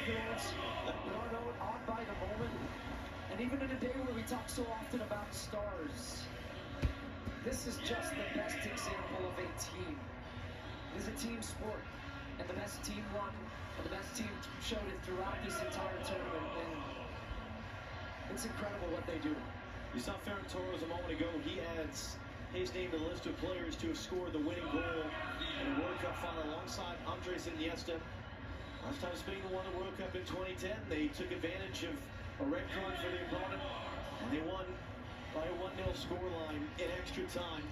fans that are awed by the moment. And even in a day where we talk so often about stars, this is just the best example of a team. It is a team sport, and the best team won, and the best team showed it throughout this entire tournament, and it's incredible what they do. You saw Ferran Torres a moment ago. He adds his name to the list of players to have scored the winning goal in a World Cup final alongside Andres Iniesta. Last time Spain won the World Cup in 2010, they took advantage of a red card for the opponent, and they won by a 1-0 scoreline in extra time.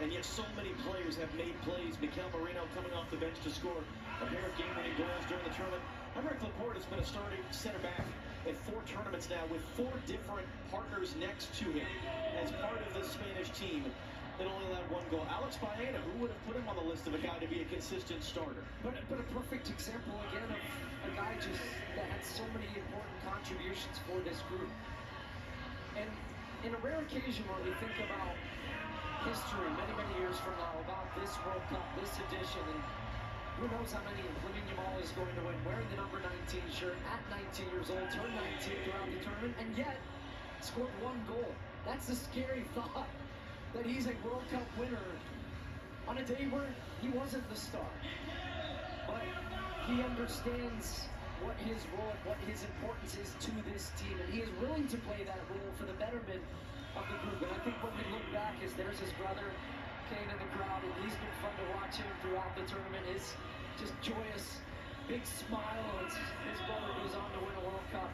And yet so many players have made plays. Mikel Merino coming off the bench to score a pair of game-winning goals during the tournament. Aymeric Laporte has been a starting center back at 4 tournaments now with 4 different partners next to him as part of the Spanish team that only allowed 1 goal. Alex Baena, who would have put him on the list of a guy to be a consistent starter? But a perfect example, again, of a guy just that had so many important contributions for this group. And in a rare occasion where we think about history many, many years from now, about this World Cup, this edition, and who knows how many Lamine Yamal is going to win, wearing the number 19 shirt at 19 years old, turned 19 throughout the tournament, and yet scored 1 goal. That's a scary thought, that he's a World Cup winner on a day where he wasn't the star. But he understands what his role, what his importance is to this team, and he is willing to play that role for the betterment of the group. And I think when we look back, is there's his brother Kane in the crowd, and he's been fun to watch him throughout the tournament. His just joyous, big smile as his brother goes on to win a World Cup.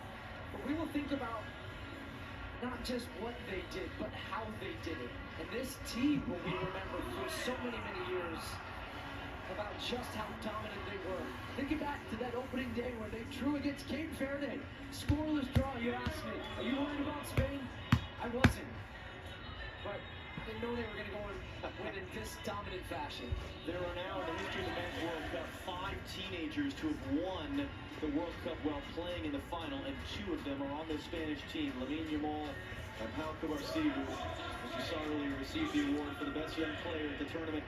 But we will think about not just what they did, but how they did it. And this team will be remembered for so many, many years about just how dominant they were. Thinking back to that opening day where they drew against Cape Verde. Scoreless draw, you asked me. Are you worried about Spain? I wasn't. But I didn't know they were going to go and win in this dominant fashion. There are now, in the history of the Men's World Cup, 5 teenagers to have won the World Cup while playing in the final, and 2 of them are on the Spanish team. Lamine Yamal and Pau Cubarsí, who, as you saw earlier, received the award for the best young player at the tournament.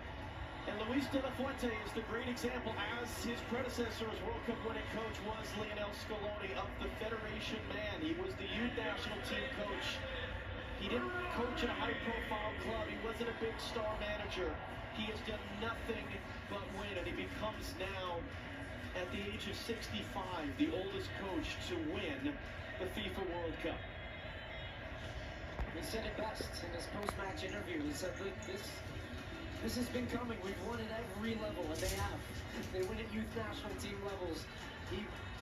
And Luis de la Fuente is the great example, as his predecessor as World Cup winning coach was Lionel Scaloni, of the Federation man. He was the youth national team coach. He didn't coach in a high-profile club. He wasn't a big star manager. He has done nothing but win, and he becomes now, at the age of 65, the oldest coach to win the FIFA World Cup. He said it best in his post-match interview. He said, look, this has been coming. We've won at every level, and they have. They win at youth national team levels. He